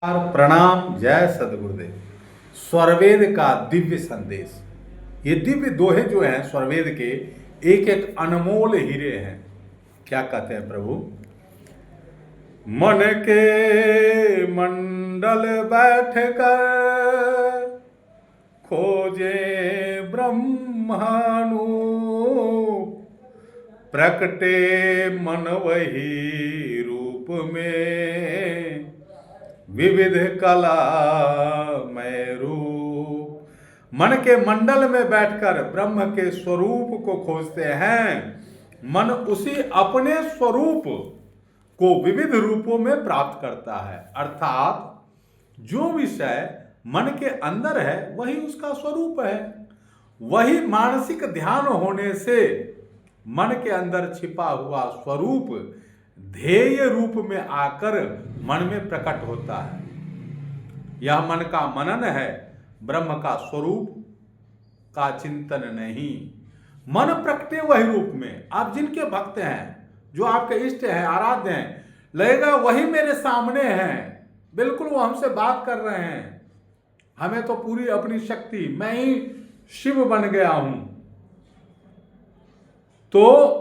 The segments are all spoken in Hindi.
प्रणाम। जय सदगुरुदेव। स्वरवेद का दिव्य संदेश। ये दिव्य दोहे जो हैं स्वरवेद के, एक एक अनमोल हीरे हैं। क्या कहते हैं प्रभु? मन के मंडल बैठ कर खोजे ब्रह्माणु, प्रकटे मन वही रूप में विविध कला में रूप। मन के मंडल में बैठकर ब्रह्म के स्वरूप को खोजते हैं। मन उसी अपने स्वरूप को विविध रूपों में प्राप्त करता है। अर्थात जो विषय मन के अंदर है वही उसका स्वरूप है। वही मानसिक ध्यान होने से मन के अंदर छिपा हुआ स्वरूप ध्येय रूप में आकर मन में प्रकट होता है। यह मन का मनन है, ब्रह्म का स्वरूप का चिंतन नहीं। मन प्रकटे वही रूप में। आप जिनके भक्त हैं, जो आपके इष्ट हैं, आराध्य हैं, लगेगा वही मेरे सामने हैं। बिल्कुल वो हमसे बात कर रहे हैं। हमें तो पूरी अपनी शक्ति, मैं ही शिव बन गया हूं। तो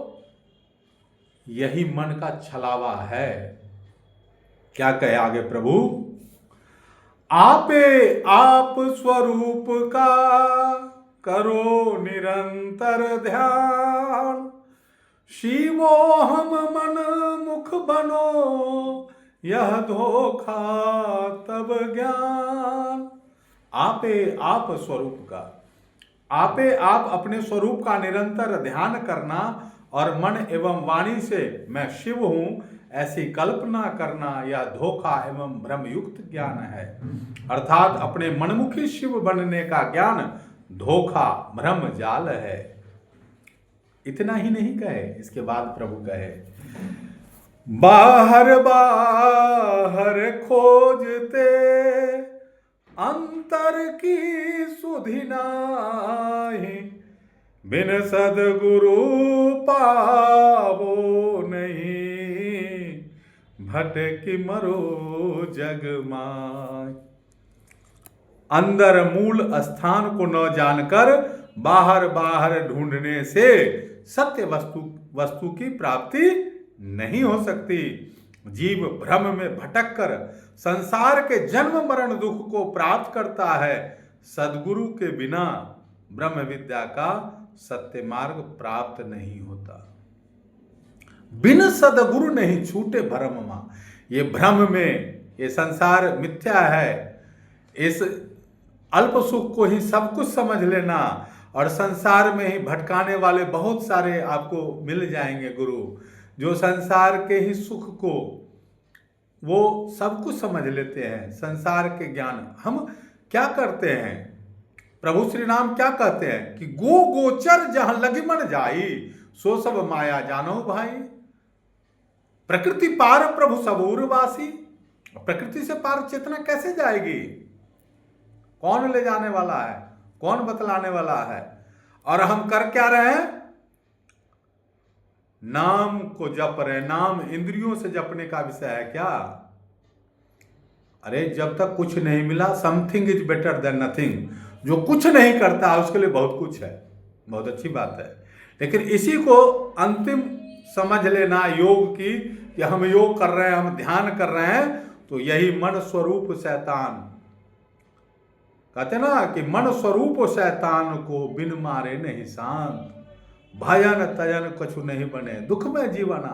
यही मन का छलावा है। क्या कहे आगे प्रभु? आपे आप स्वरूप का करो निरंतर ध्यान, शिवो हम मन मुख बनो, यह धोखा तब ज्ञान। आपे आप स्वरूप का, आपे आप अपने स्वरूप का निरंतर ध्यान करना और मन एवं वाणी से मैं शिव हूं ऐसी कल्पना करना, यह धोखा एवं भ्रमयुक्त ज्ञान है। अर्थात अपने मनमुखी शिव बनने का ज्ञान धोखा, भ्रम जाल है। इतना ही नहीं कहे, इसके बाद प्रभु कहे, बाहर बाहर खोजते अंतर की सुधि नाहि, बिन सदगुरु पावो नहीं, भटकी मरो जग माय। अंदर मूल स्थान को न जानकर बाहर बाहर ढूंढने से सत्य वस्तु की प्राप्ति नहीं हो सकती। जीव भ्रम में भटककर संसार के जन्म मरण दुख को प्राप्त करता है। सद्गुरु के बिना ब्रह्म विद्या का सत्य मार्ग प्राप्त नहीं होता। बिन सद्गुरु नहीं छूटे भ्रम मा। ये भ्रम में, ये संसार मिथ्या है। इस अल्प सुख को ही सब कुछ समझ लेना और संसार में ही भटकाने वाले बहुत सारे आपको मिल जाएंगे गुरु, जो संसार के ही सुख को वो सब कुछ समझ लेते हैं। संसार के ज्ञान हम क्या करते हैं? प्रभु श्री राम क्या कहते हैं कि गो गोचर जहां लगिमन जाई, सो सब माया जानो भाई। प्रकृति पार प्रभु सबूर वासी। प्रकृति से पार चेतना कैसे जाएगी? कौन ले जाने वाला है? कौन बतलाने वाला है? और हम कर क्या रहे हैं? नाम को जप रहे। नाम इंद्रियों से जपने का विषय है क्या? अरे जब तक कुछ नहीं मिला, something is better than nothing. जो कुछ नहीं करता उसके लिए बहुत कुछ है। बहुत अच्छी बात है। लेकिन इसी को अंतिम समझ लेना योग की, कि हम योग कर रहे हैं, हम ध्यान कर रहे हैं, तो यही मन स्वरूप शैतान कहते ना कि मन स्वरूप शैतान को बिन मारे नहीं शांत, भजन तजन कछु नहीं बने दुख में जीवना।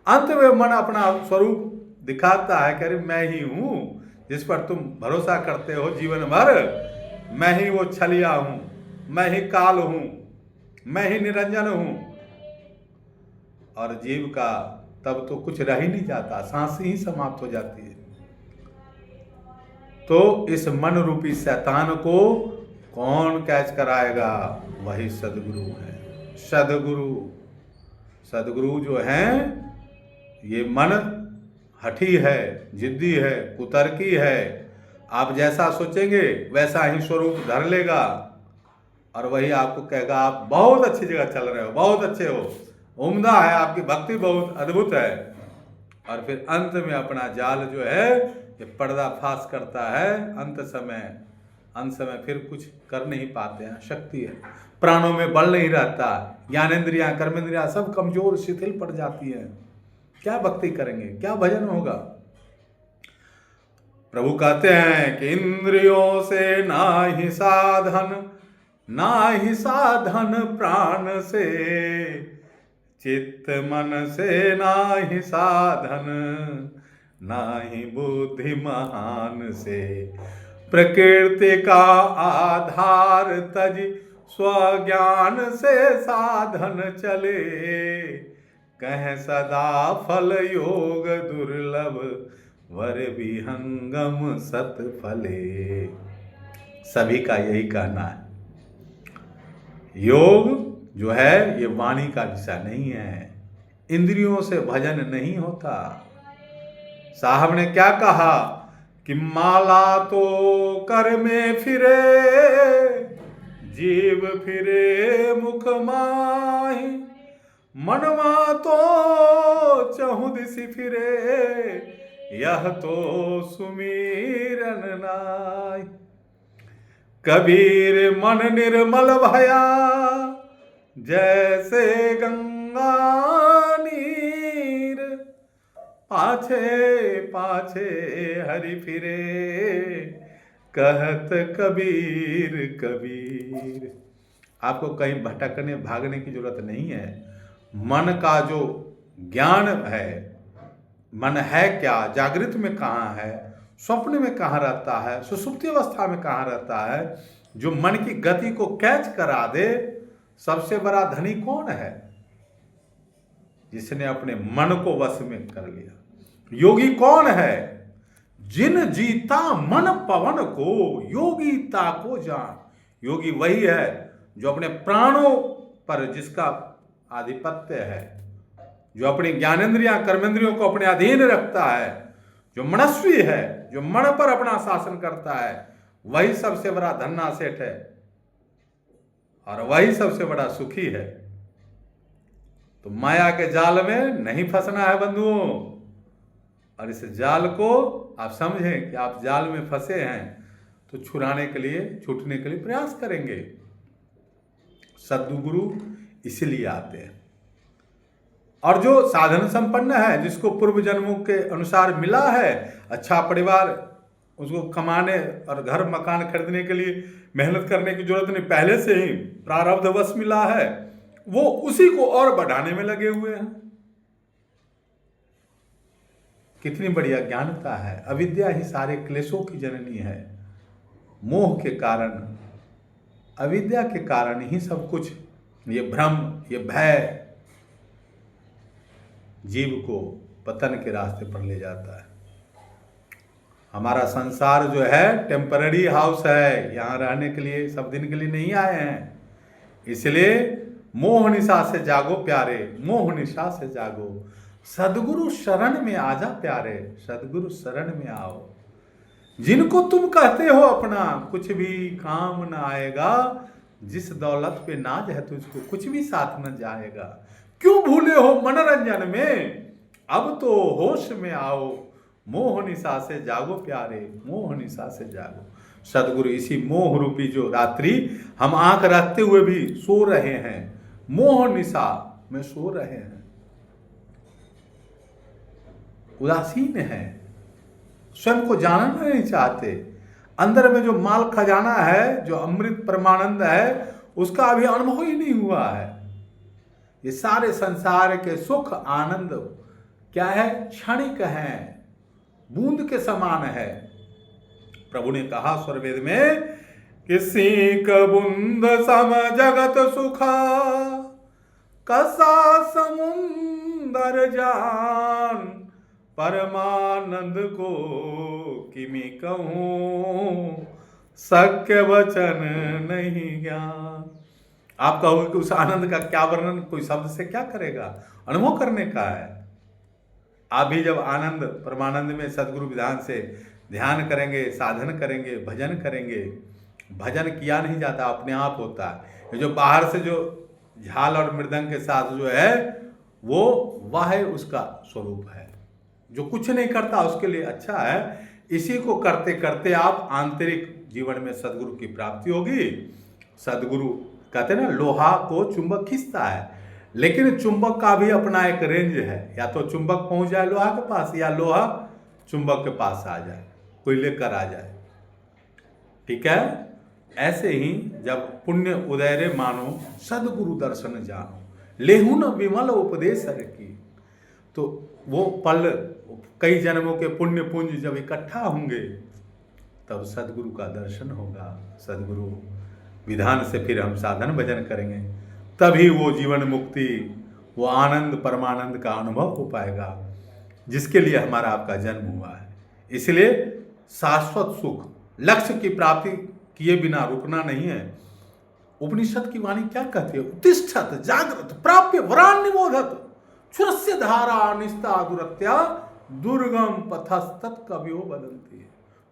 अंत में मन अपना स्वरूप दिखाता है कि अरे मैं ही हूं जिस पर तुम भरोसा करते हो जीवन भर। मैं ही वो छलिया हूं, मैं ही काल हूं, मैं ही निरंजन हूं। और जीव का तब तो कुछ रह ही नहीं जाता, सांस ही समाप्त हो जाती है। तो इस मन रूपी शैतान को कौन कैच कराएगा? वही सदगुरु है। सदगुरु जो हैं, ये मन हठी है, जिद्दी है, कुतर्की है। आप जैसा सोचेंगे वैसा ही स्वरूप धर लेगा और वही आपको कहेगा आप बहुत अच्छी जगह चल रहे हो, बहुत अच्छे हो, उम्दा है, आपकी भक्ति बहुत अद्भुत है। और फिर अंत में अपना जाल जो है ये पर्दाफाश करता है अंत समय फिर कुछ कर नहीं पाते हैं, शक्ति है, प्राणों में बल नहीं रहता, ज्ञानेंद्रियां कर्मेंद्रियां सब कमजोर शिथिल पड़ जाती हैं। क्या भक्ति करेंगे, क्या भजन होगा। प्रभु कहते हैं कि इंद्रियों से ना ही साधन प्राण से, चित्त मन से ना ही साधन, ना ही बुद्धि महान से, प्रकृति का आधार तज स्वज्ञान से साधन चले, कह सदा फल योग दुर्लभ, वर विहंगम सत फले। सभी का यही कहना है, योग जो है ये वाणी का विषय नहीं है, इंद्रियों से भजन नहीं होता। साहब ने क्या कहा कि माला तो कर में फिरे, जीव फिरे मुख माही, मनवा तो चहुँ दिसि फिरे, यह तो सुमीरन नाय। कबीर मन निर्मल भया, जैसे गंगा नीर, पाछे पाछे हरि फिरे, कहत कबीर कबीर। आपको कहीं भटकने भागने की जरूरत नहीं है। मन का जो ज्ञान है, मन है क्या, जागृत में कहाँ है, स्वप्न में कहाँ रहता है, सुषुप्ति अवस्था में कहाँ रहता है, जो मन की गति को कैच करा दे, सबसे बड़ा धनी कौन है? जिसने अपने मन को वश में कर लिया। योगी कौन है? जिन जीता मन पवन को, योगीता को जान। योगी वही है जो अपने प्राणों पर जिसका आधिपत्य है, जो अपनी ज्ञानेंद्रियां कर्मेंद्रियों को अपने अधीन रखता है, जो मनस्वी है, जो मन पर अपना शासन करता है, वही सबसे बड़ा धन्ना सेठ है और वही सबसे बड़ा सुखी है। तो माया के जाल में नहीं फंसना है बंधुओं। और इस जाल को आप समझें कि आप जाल में फंसे हैं तो छुड़ाने के लिए, छूटने के लिए प्रयास करेंगे। सद्गुरु इसलिए आते हैं। और जो साधन संपन्न है, जिसको पूर्व जन्मों के अनुसार मिला है अच्छा परिवार, उसको कमाने और घर मकान खरीदने के लिए मेहनत करने की जरूरत नहीं, पहले से ही प्रारब्धवश मिला है, वो उसी को और बढ़ाने में लगे हुए हैं। कितनी बढ़िया ज्ञानता है। अविद्या ही सारे क्लेशों की जननी है। मोह के कारण, अविद्या के कारण ही सब कुछ, ये भ्रम, ये भय जीव को पतन के रास्ते पर ले जाता है। हमारा संसार जो है टेम्पररी हाउस है, यहाँ रहने के लिए, सब दिन के लिए नहीं आए हैं। इसलिए मोह निशा से जागो प्यारे, मोह निशा से जागो, सदगुरु शरण में आजा प्यारे, सदगुरु शरण में आओ। जिनको तुम कहते हो अपना, कुछ भी काम न आएगा, जिस दौलत पे नाज है तुझको कुछ भी साथ न जाएगा। क्यों भूले हो मनोरंजन में, अब तो होश में आओ, मोह निशा से जागो प्यारे, मोह निशा से जागो। सदगुरु इसी मोह रूपी जो रात्रि हम आंख रखते हुए भी सो रहे हैं, मोह निशा में सो रहे हैं, उदासीन है, स्वयं को जानना नहीं चाहते। अंदर में जो माल खजाना है, जो अमृत परमानंद है, उसका अभी अनुभव ही नहीं हुआ है। ये सारे संसार के सुख आनंद क्या है? क्षणिक है, बूंद के समान है। प्रभु ने कहा स्वरवेद में कि सीक बूंद सम जगत सुखा, कसा समुंदर जान, परमानंद को किमि कहूं, सत्य वचन नहीं ज्ञान। आप कहोगे कि उस आनंद का क्या वर्णन कोई शब्द से क्या करेगा, अनुभव करने का है। आप भी जब आनंद परमानंद में सदगुरु विधान से ध्यान करेंगे, साधन करेंगे, भजन करेंगे, भजन किया नहीं जाता, अपने आप होता है। ये जो बाहर से जो झाल और मृदंग के साथ जो है, वो वह उसका स्वरूप है। जो कुछ नहीं करता उसके लिए अच्छा है, इसी को करते करते आप आंतरिक जीवन में सदगुरु की प्राप्ति होगी। सदगुरु कहते हैं ना, लोहा को चुंबक खींचता है, लेकिन चुंबक का भी अपना एक रेंज है। या तो चुंबक पहुंच जाए लोहा के पास, या लोहा चुंबक के पास आ जाए, कोई लेकर आ जाए। ठीक है। ऐसे ही जब पुण्य उदय मानो सदगुरु दर्शन जानो, लेहु न विमल उपदेश की, तो वो पल कई जन्मों के पुण्य पुंज जब इकट्ठा होंगे तब सदगुरु का दर्शन होगा। सदगुरु विधान से फिर हम साधन भजन करेंगे, तभी वो जीवन मुक्ति, वो आनंद परमानंद का अनुभव हो पाएगा जिसके लिए हमारा आपका जन्म हुआ है। इसलिए शाश्वत सुख, लक्ष्य की प्राप्ति किए बिना रुकना नहीं है। उपनिषद की वाणी क्या कहती है? उत्तिष्ठत जागृत प्राप्य वरान निबोधत क्षुरस्य धारा निस्ता दुरत्या दुर्गम पथस्तत् कवियो बदलती है।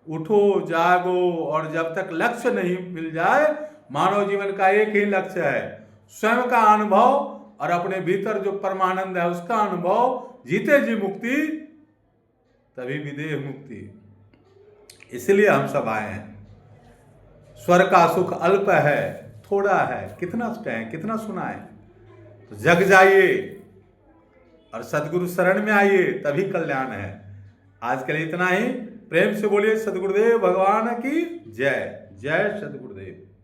उठो जागो, और जब तक लक्ष्य नहीं मिल जाए, मानव जीवन का एक ही लक्ष्य है, स्वयं का अनुभव और अपने भीतर जो परमानंद है उसका अनुभव, जीते जी मुक्ति, तभी विदेह मुक्ति। इसलिए हम सब आए हैं। स्वर्ग का सुख अल्प है, थोड़ा है, कितना कहें, कितना सुनाएं। तो जग जाइए और सदगुरु शरण में आइए, तभी कल्याण है। आज के लिए इतना ही। प्रेम से बोलिए सदगुरुदेव भगवान की जय। जय सदगुरुदेव।